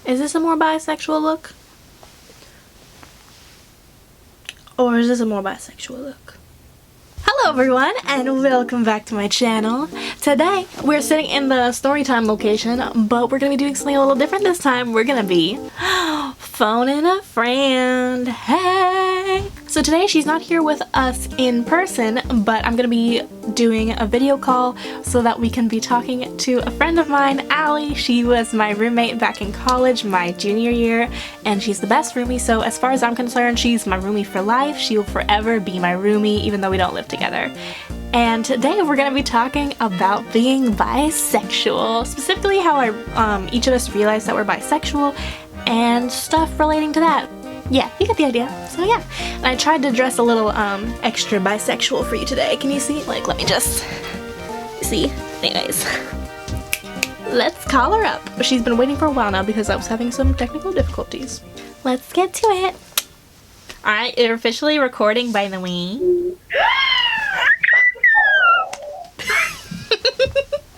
Is this a more bisexual look? Or is this a more bisexual look? Hello everyone and welcome back to my channel. Today we're sitting in the storytime location, but we're gonna be doing something a little different this time. We're gonna be phoning a friend. Hey! So today she's not here with us in person, but I'm gonna be doing a video call so that we can be talking to a friend of mine, Allie. She was my roommate back in college, my junior year, and she's the best roomie, so as far as I'm concerned, she's my roomie for life. She will forever be my roomie, even though we don't live together. And today we're gonna be talking about being bisexual, specifically how each of us realized that we're bisexual and stuff relating to that. Yeah, you get the idea. So yeah, and I tried to dress a little extra bisexual for you today. Can you see? Like, let me just see. Anyways, let's call her up. She's been waiting for a while now because I was having some technical difficulties. Let's get to it. Alright, you're officially recording, by the way.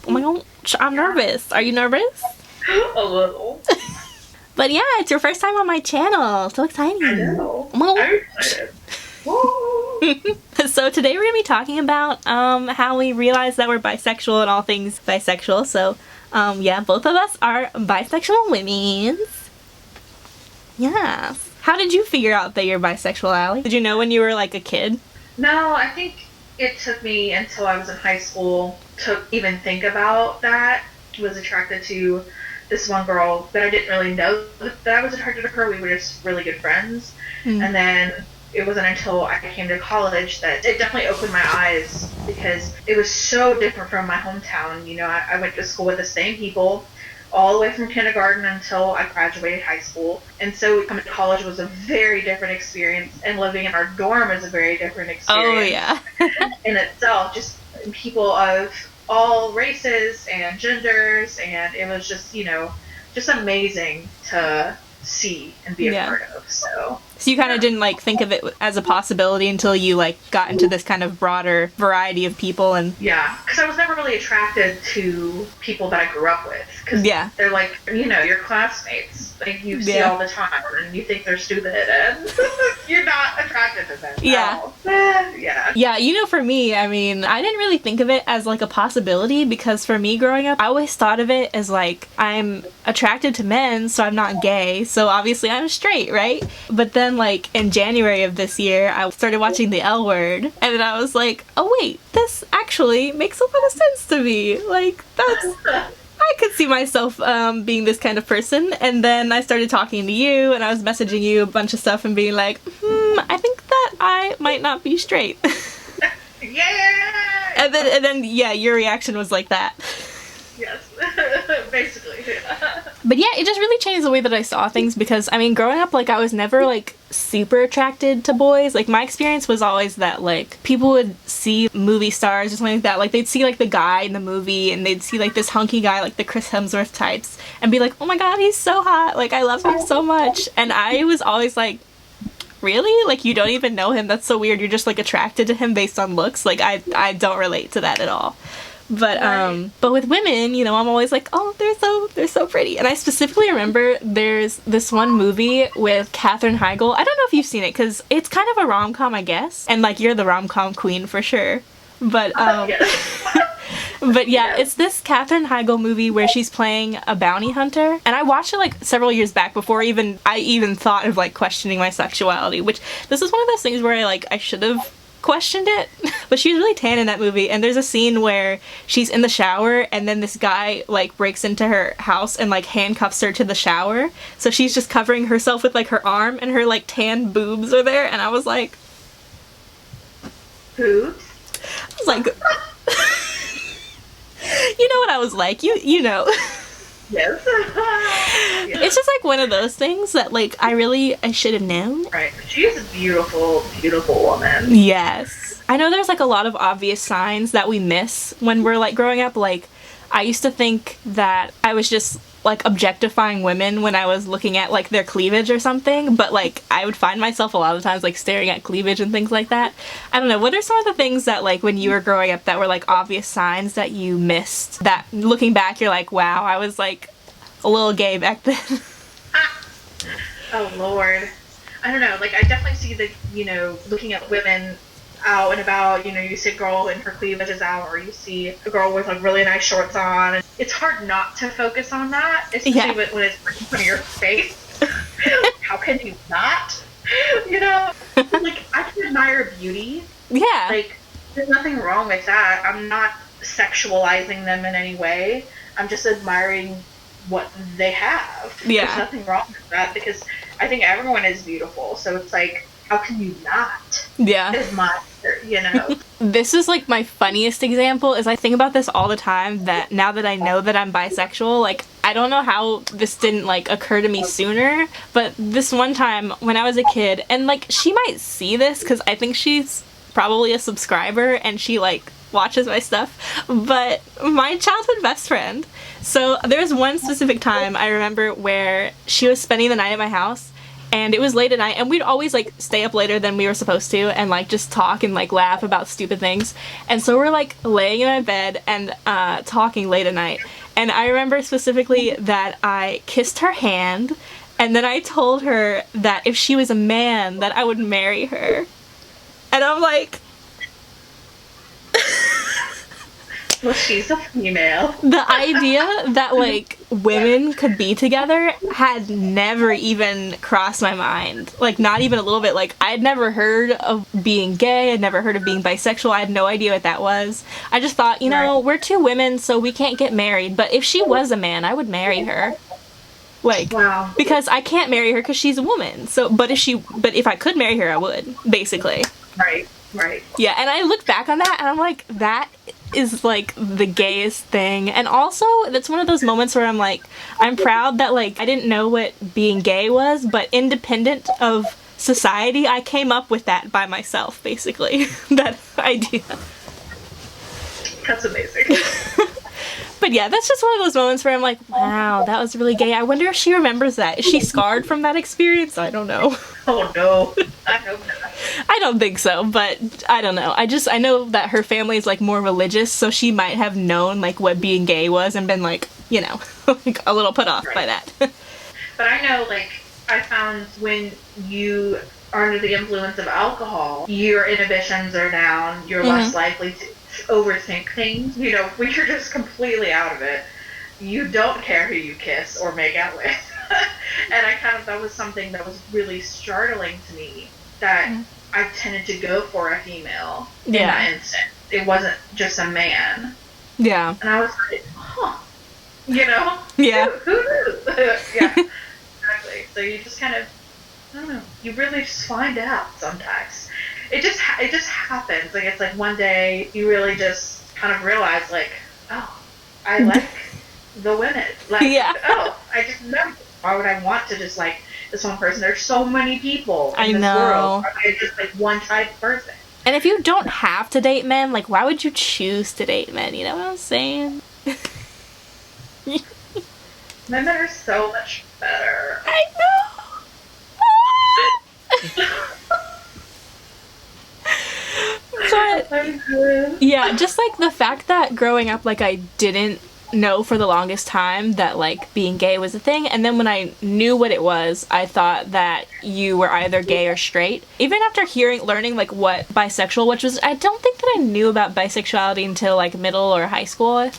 Oh my gosh, I'm nervous. Are you nervous? A little. But yeah, it's your first time on my channel. So exciting. I know. Oh my I'm excited. So today we're going to be talking about how we realize that we're bisexual and all things bisexual. So yeah, both of us are bisexual women. Yes. How did you figure out that you're bisexual, Allie? Did you know when you were like a kid? No, I think it took me until I was in high school to even think about that. I was attracted to this one girl that I didn't really know that I was attracted to her. We were just really good friends. And then it wasn't until I came to college that it definitely opened my eyes because it was so different from my hometown. You know, I went to school with the same people all the way from kindergarten until I graduated high school. And so coming to college was a very different experience, and living in our dorm is a very different experience. Oh yeah. in itself, just people of all races and genders, and it was just, you know, just amazing to see and be a part of. So you kind of didn't like think of it as a possibility until you like got into this kind of broader variety of people. And yeah, because I was never really attracted to people that I grew up with, because they're like, you know, your classmates, like you see all the time, and you think they're stupid, and you're not attracted to them. Yeah, you know, for me, I mean, I didn't really think of it as like a possibility, because for me growing up, I always thought of it as like, I'm attracted to men, so I'm not gay, so obviously I'm straight, right? But then like in January of this year, I started watching The L Word, and then I was like, oh wait, this actually makes a lot of sense to me. Like, that's, I could see myself being this kind of person. And then I started talking to you, and I was messaging you a bunch of stuff and being like, I think that I might not be straight. Yeah. And then yeah, your reaction was like that. Yes. Basically. But yeah, it just really changed the way that I saw things, because I mean, growing up, like, I was never like super attracted to boys. Like, my experience was always that like people would see movie stars or something like that, like they'd see like the guy in the movie, and they'd see like this hunky guy, like the Chris Hemsworth types, and be like, oh my god, he's so hot, like I love him so much. And I was always like, really? Like, you don't even know him? That's so weird. You're just like attracted to him based on looks? Like, I don't relate to that at all. But with women, you know, I'm always like, oh, they're so pretty. And I specifically remember there's this one movie with Katherine Heigl. I don't know if you've seen it, because it's kind of a rom-com, I guess. And like, you're the rom-com queen for sure. But but yeah, it's this Katherine Heigl movie where she's playing a bounty hunter. And I watched it like several years back before I even thought of like questioning my sexuality, which this is one of those things where I should have questioned it. But she was really tan in that movie, and there's a scene where she's in the shower, and then this guy like breaks into her house and like handcuffs her to the shower, so she's just covering herself with like her arm, and her like tan boobs are there. And I was like, boobs? I was like, you know what I was like, you know. Yes. It's just like one of those things that like I should have known. Right. She's a beautiful, beautiful woman. Yes. I know there's like a lot of obvious signs that we miss when we're like growing up. Like, I used to think that I was just like objectifying women when I was looking at like their cleavage or something, but like I would find myself a lot of times like staring at cleavage and things like that. I don't know, what are some of the things that like when you were growing up that were like obvious signs that you missed, that looking back you're like, wow, I was like a little gay back then? Oh Lord. I don't know, like I definitely see the, looking at women out and about, you see a girl and her cleavage is out, or you see a girl with like really nice shorts on. And it's hard not to focus on that, especially Yeah. when it's in front of your face. How can you not? You know? Like, I can admire beauty. Yeah. Like, there's nothing wrong with that. I'm not sexualizing them in any way. I'm just admiring what they have. Yeah. There's nothing wrong with that because I think everyone is beautiful. So it's like, how can you not Yeah. admire? This is like my funniest example is I think about this all the time, that now that I know that I'm bisexual, like I don't know how this didn't like occur to me sooner, but this one time when I was a kid, and like she might see this because I think she's probably a subscriber and she like watches my stuff, but my childhood best friend, so there was one specific time I remember where she was spending the night at my house, and it was late at night, and we'd always like stay up later than we were supposed to and like just talk and like laugh about stupid things. And so we're like laying in my bed and talking late at night, and I remember specifically that I kissed her hand, and then I told her that if she was a man that I would marry her. And I'm like, Well, she's a female. the idea that like women could be together had never even crossed my mind. Like not even a little bit. Like I'd never heard of being gay, I'd never heard of being bisexual, I had no idea what that was. I just thought, we're two women so we can't get married, but if she was a man, I would marry her. Like, Wow. because I can't marry her because she's a woman. So, but if I could marry her, I would, basically. Right. Yeah, and I look back on that and I'm like, that is like the gayest thing. And also, that's one of those moments where I'm like, I'm proud that like I didn't know what being gay was, but independent of society, I came up with that by myself, basically. That idea. That's amazing. But yeah, that's just one of those moments where I'm like, wow, that was really gay. I wonder if she remembers that. Is she scarred from that experience? I don't know. Oh no. I hope not. I don't think so, but I don't know. I know that her family is like more religious, so she might have known like what being gay was and been like, like a little put off by that. But I know, like, I found when you are under the influence of alcohol, your inhibitions are down, you're less likely to overthink things. When you're just completely out of it, you don't care who you kiss or make out with. And that was something that was really startling to me, that I tended to go for a female in that instant. It wasn't just a man. Yeah. And I was like, huh. Yeah. Who knew? Yeah. Exactly. So you just kind of, I don't know, you really just find out sometimes. It just happens. Like, it's like one day you really just kind of realize, like, oh, I like the women. Like, oh, I just know. Why would I want to just like this one person? There's so many people in this world. Why would I just like one type of person? And if you don't have to date men, like, why would you choose to date men? You know what I'm saying? Women are so much better. I know. But yeah, just like the fact that growing up, like I didn't know for the longest time that like being gay was a thing, and then when I knew what it was, I thought that you were either gay or straight. Even after learning like what bisexual, which was, I don't think that I knew about bisexuality until like middle or high school.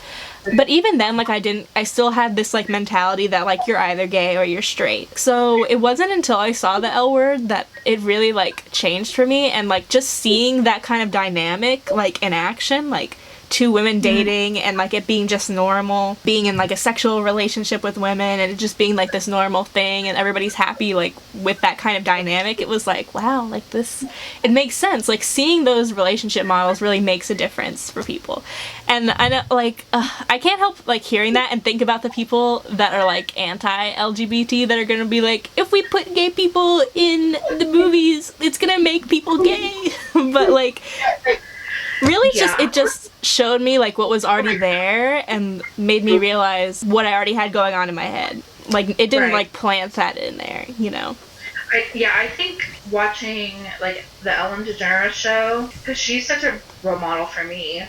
But even then, like I still had this like mentality that like you're either gay or you're straight. So it wasn't until I saw the L word that it really like changed for me, and like just seeing that kind of dynamic like in action, like two women dating and like it being just normal, being in like a sexual relationship with women and it just being like this normal thing and everybody's happy like with that kind of dynamic. It was like, wow, like this, it makes sense. Like seeing those relationship models really makes a difference for people. And I know, like, I can't help like hearing that and think about the people that are like anti-LGBT that are gonna be like, if we put gay people in the movies, it's gonna make people gay. But like, really, it just showed me like what was already there and made me realize what I already had going on in my head. Like it didn't like plant that in there, I think watching like the Ellen DeGeneres show, because she's such a role model for me,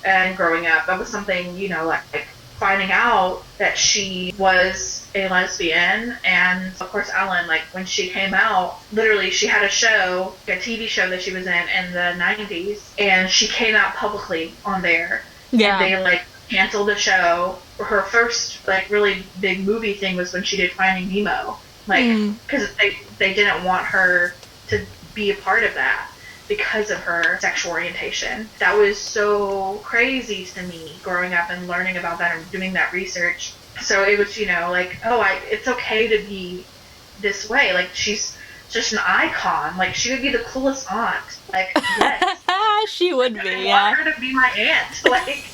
and growing up, that was something like finding out that she was a lesbian. And of course, Ellen, like when she came out, literally she had a show, a TV show that she was in the 90s, and she came out publicly on there. Yeah. And they like canceled the show. Her first like really big movie thing was when she did Finding Nemo, like because they didn't want her to be a part of that because of her sexual orientation. That was so crazy to me growing up and learning about that and doing that research. So it was, you know, like, it's okay to be this way. Like, she's just an icon. Like, she would be the coolest aunt. Like, yes. She would be, yeah. I want her to be my aunt. Like,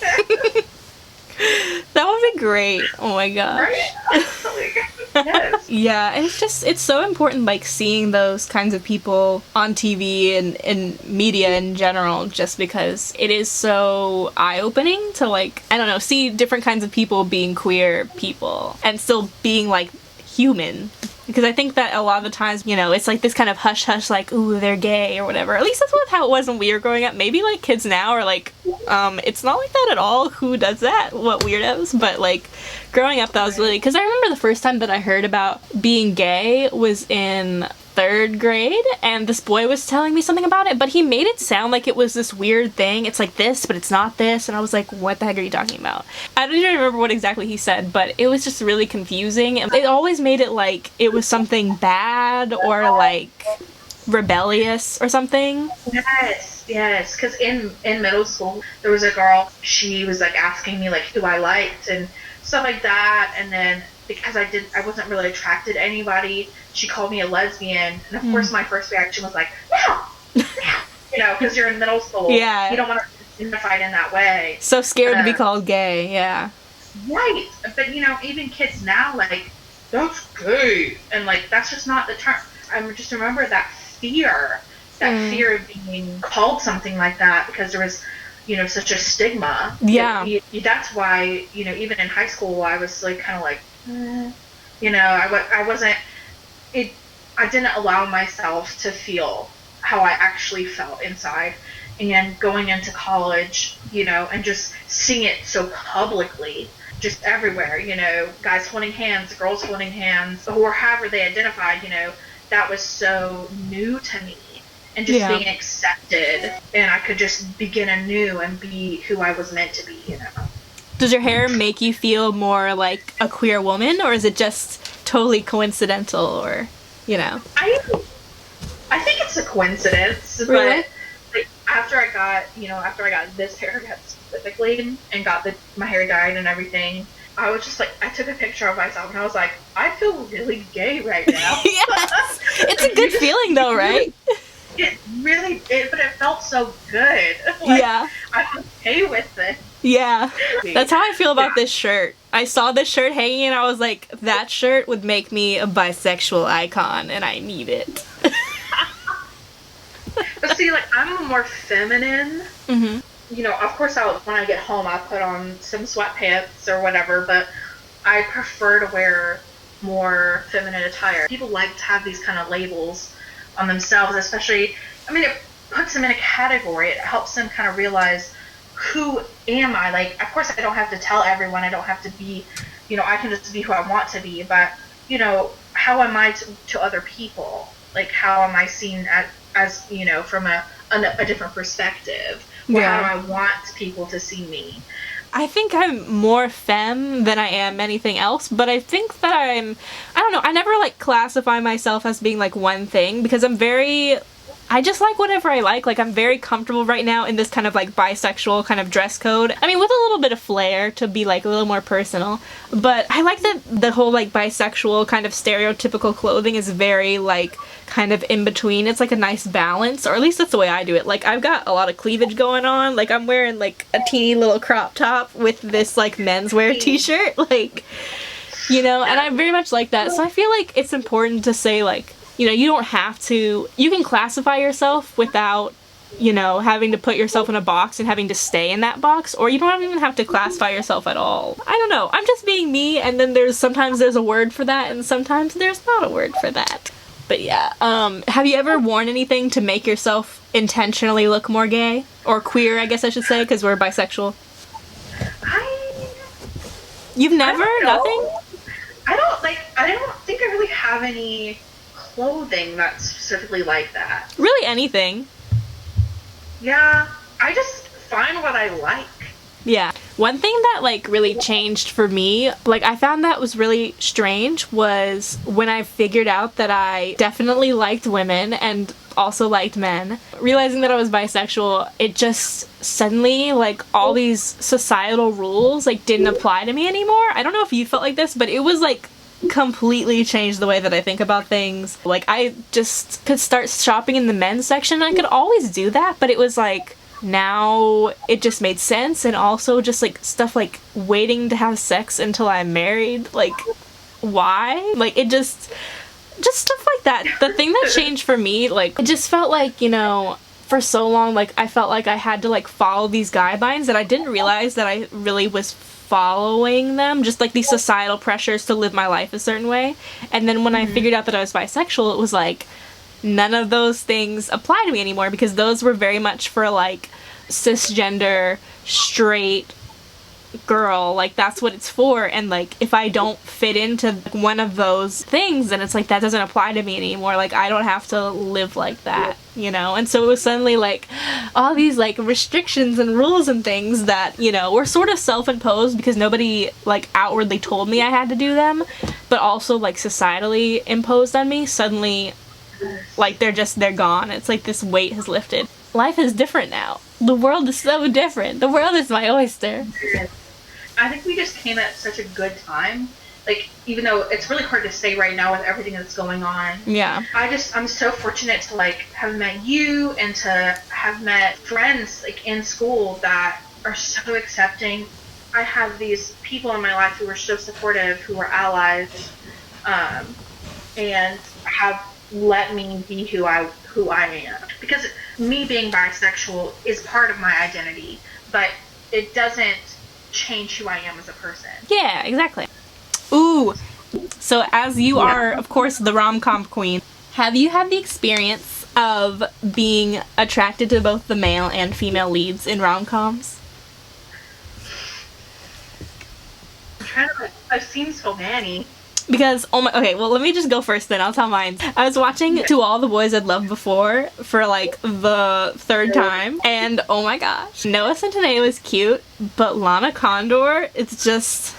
that would be great. Oh my gosh. Right? Yes. Yeah, and it's so important, like, seeing those kinds of people on TV and media in general, just because it is so eye-opening to, like, I don't know, see different kinds of people being queer people and still being, like, human. Because I think that a lot of the times, you know, it's like this kind of hush-hush, like, ooh, they're gay or whatever. At least that's how it was when we were growing up. Maybe, like, kids now are like, it's not like that at all. Who does that? What weirdos? But, like, growing up, that was really... Because I remember the first time that I heard about being gay was in 3rd grade, and this boy was telling me something about it, but he made it sound like it was this weird thing. It's like this, but it's not this, and I was like, what the heck are you talking about? I don't even remember what exactly he said, but it was just really confusing, and it always made it like it was something bad or like rebellious or something. Yes, because in middle school, there was a girl, she was like asking me like who I liked and stuff like that, and then because I wasn't really attracted to anybody, she called me a lesbian, and of course my first reaction was like, no, you know, because you're in middle school, yeah, you don't want to be identified in that way. So scared to be called gay, yeah. Right, but you know, even kids now, like, that's gay, and like that's just not the term. I just remember that fear of being called something like that because there was, you know, such a stigma. Yeah. That's why, you know, even in high school, I was like kind of like, you know, I wasn't. I didn't allow myself to feel how I actually felt inside. And going into college, you know, and just seeing it so publicly, just everywhere, you know, guys holding hands, girls holding hands, or however they identified, you know, that was so new to me. And just being accepted, and I could just begin anew and be who I was meant to be, you know. Does your hair make you feel more like a queer woman, or is it just totally coincidental, or, you know? I think it's a coincidence, really? But like, after I got this haircut specifically and got my hair dyed and everything, I was just like, I took a picture of myself and I was like, I feel really gay right now. Yes, it's a good feeling though, right? It really did, but it felt so good. Like, yeah. I'm okay with it. Yeah. That's how I feel about this shirt. I saw this shirt hanging and I was like, that shirt would make me a bisexual icon and I need it. But see, like, I'm more feminine. Mm-hmm. You know, of course, when I get home, I'll put on some sweatpants or whatever, but I prefer to wear more feminine attire. People like to have these kind of labels on themselves, especially, I mean, it puts them in a category. It helps them kind of realize, who am I? Like, of course, I don't have to tell everyone. I don't have to be, you know, I can just be who I want to be. But, you know, how am I to other people? Like, how am I seen as you know, from a different perspective? Or how do I want people to see me? I think I'm more femme than I am anything else, but I think that I don't know, I never, like, classify myself as being, like, one thing, because I just like whatever I like, I'm very comfortable right now in this kind of, like, bisexual kind of dress code. I mean, with a little bit of flair to be, like, a little more personal, but I like that the whole, like, bisexual kind of stereotypical clothing is very, like, kind of in between. It's like a nice balance, or at least that's the way I do it. Like, I've got a lot of cleavage going on. Like, I'm wearing, like, a teeny little crop top with this, like, menswear t-shirt, like, you know, and I very much like that. So I feel like it's important to say, like, you know, you don't have to, you can classify yourself without, you know, having to put yourself in a box and having to stay in that box, or you don't even have to classify yourself at all. I don't know, I'm just being me, and then sometimes there's a word for that, and sometimes there's not a word for that. But yeah, have you ever worn anything to make yourself intentionally look more gay? Or queer, I guess I should say, because we're bisexual. You've never? Nothing? I don't think I really have any clothing that's specifically like that. Really anything. Yeah, I just find what I like. Yeah. One thing that, like, really changed for me, like, I found that was really strange was when I figured out that I definitely liked women and also liked men. Realizing that I was bisexual, it just suddenly, like, all these societal rules, like, didn't apply to me anymore. I don't know if you felt like this, but it was, like, completely changed the way that I think about things. Like, I just could start shopping in the men's section. I could always do that, but it was, like, now it just made sense. And also just, like, stuff like waiting to have sex until I'm married, like, why? Like, it just stuff like that. The thing that changed for me, like, it just felt like, you know, for so long, like, I felt like I had to, like, follow these guidelines that I didn't realize that I really was following them, just like these societal pressures to live my life a certain way. And then when I figured out that I was bisexual, it was like none of those things apply to me anymore, because those were very much for, like, cisgender, straight girl, like, that's what it's for. And, like, if I don't fit into one of those things, then it's like that doesn't apply to me anymore. Like, I don't have to live like that, you know? And so it was suddenly, like, all these, like, restrictions and rules and things that, you know, were sort of self-imposed because nobody, like, outwardly told me I had to do them, but also, like, societally imposed on me. Suddenly, like, they're gone. It's like this weight has lifted. Life is different now. The world is so different. The world is my oyster. I think we just came at such a good time. Like, even though it's really hard to say right now with everything that's going on. Yeah. I'm so fortunate to, like, have met you and to have met friends, like, in school that are so accepting. I have these people in my life who are so supportive, who are allies, and have let me be who I am. Because me being bisexual is part of my identity, but it doesn't change who I am as a person. Yeah, exactly. Ooh, so as you are, of course, the rom-com queen, have you had the experience of being attracted to both the male and female leads in rom-coms? I've seen so many. Because, okay, well, let me just go first then, I'll tell mine. I was watching To All the Boys I'd Loved Before for, like, the third time, and oh my gosh. Noah Centineo is cute, but Lana Condor, it's just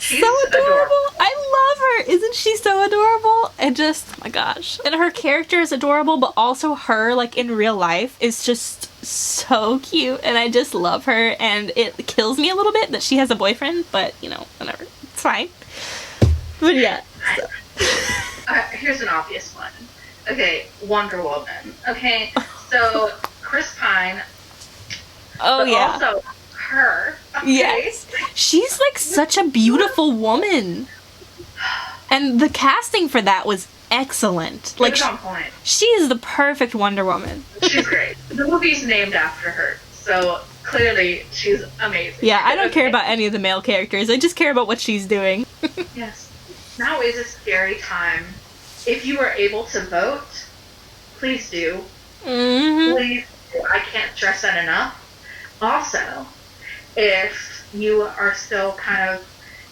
She's so adorable. I love her. Isn't she so adorable? And just, oh my gosh. And her character is adorable, but also her, like, in real life is just so cute, and I just love her, and it kills me a little bit that she has a boyfriend, but, you know, whatever. It's fine. But yeah. Here's an obvious one. Okay, Wonder Woman. Okay, so Chris Pine. Oh, but yeah. Also her. Okay. Yes. She's, like, such a beautiful woman. And the casting for that was excellent. Like, on point. She is the perfect Wonder Woman. She's great. The movie's named after her, so clearly she's amazing. Yeah, I don't care about any of the male characters. I just care about what she's doing. Yes. Now is a scary time. If you are able to vote, please do. Mm-hmm. Please do. I can't stress that enough. Also, if you are still kind of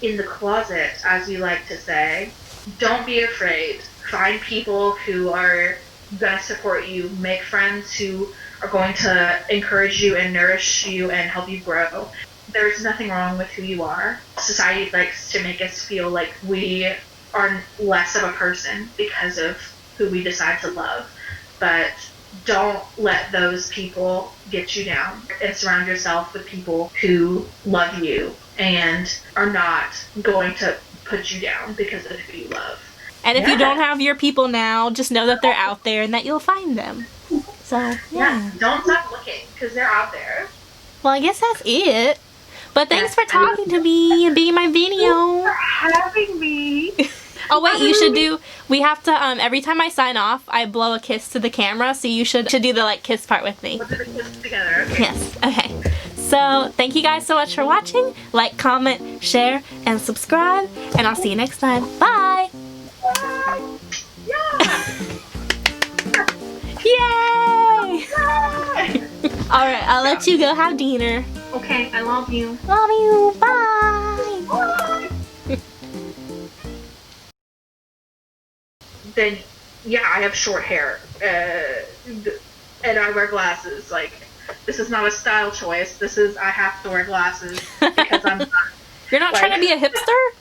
in the closet, as you like to say, don't be afraid. Find people who are going to support you. Make friends who are going to encourage you and nourish you and help you grow. There's nothing wrong with who you are. Society likes to make us feel like we are less of a person because of who we decide to love. But don't let those people get you down. And surround yourself with people who love you and are not going to put you down because of who you love. And if you don't have your people now, just know that they're out there and that you'll find them. So, yeah. Don't stop looking, because they're out there. Well, I guess that's it. But thanks for talking to me and being in my video. Thanks for having me. Oh, wait, we have to, every time I sign off, I blow a kiss to the camera, so you should do the, like, kiss part with me. We'll do the kiss together, okay? Yes, okay. So, thank you guys so much for watching. Like, comment, share, and subscribe. And I'll see you next time. Bye! Yay! Alright, I'll let you go have dinner. Okay, I love you. Love you. Bye! then yeah, I have short hair, and I wear glasses. Like, this is not a style choice. This is, I have to wear glasses because I'm not. You're not like, trying to be a hipster?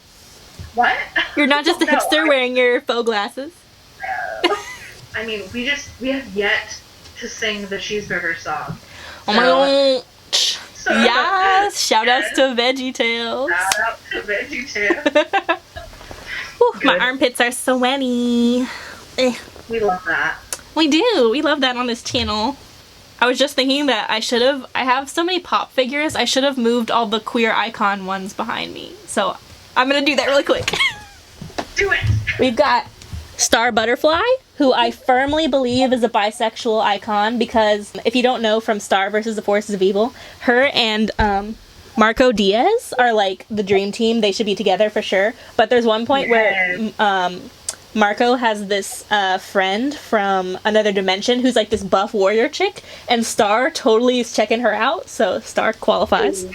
What? You're not just a No, hipster wearing your faux glasses? I mean, we have yet to sing the cheeseburger song. Oh my gosh. So, Yes! Shout outs to Veggie Tales. Shout out to VeggieTales. Whew, my armpits are sweaty. Eh. We love that. We do. We love that on this channel. I was just thinking that I have so many pop figures, I should have moved all the queer icon ones behind me. So I'm gonna do that really quick. Do it! We've got Star Butterfly, who I firmly believe is a bisexual icon, because if you don't know from Star versus the Forces of Evil, her and Marco Diaz are like the dream team. They should be together for sure. But there's one point where Marco has this friend from another dimension who's like this buff warrior chick, and Star totally is checking her out, so Star qualifies.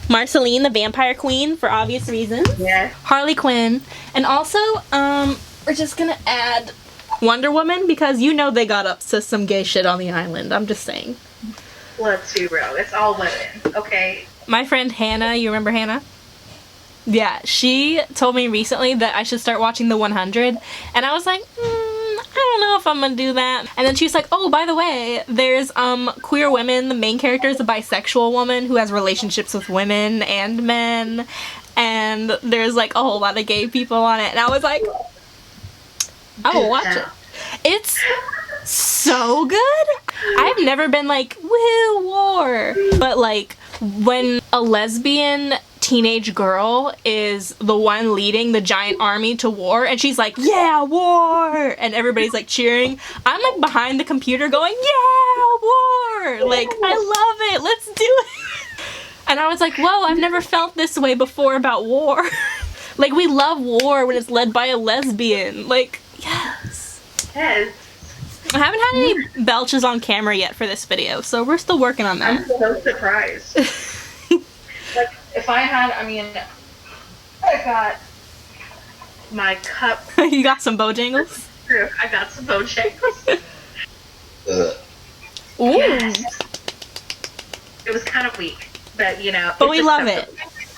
Marceline, the vampire queen, for obvious reasons. Yeah. Harley Quinn. And also, we're just gonna add Wonder Woman, because you know they got up to some gay shit on the island. I'm just saying. Let's be real. It's all women, okay? My friend Hannah, you remember Hannah? Yeah, she told me recently that I should start watching The 100, and I was like, I don't know if I'm gonna do that. And then she's like, oh, by the way, there's queer women. The main character is a bisexual woman who has relationships with women and men, and there's like a whole lot of gay people on it. And I was like, I will watch it. It's so good. I've never been like, woo, war. But like, when a lesbian teenage girl is the one leading the giant army to war, and she's like, yeah, war, and everybody's like cheering, I'm like behind the computer going, yeah, war, like, I love it, let's do it. And I was like, whoa, I've never felt this way before about war. Like, we love war when it's led by a lesbian. Like, yes. Yes. I haven't had any belches on camera yet for this video, so we're still working on that. I'm so surprised. Like, if I had, I got my cup. You got some Bojangles? I got some Bojangles. Ooh. Yes. It was kind of weak, but you know. But we love it.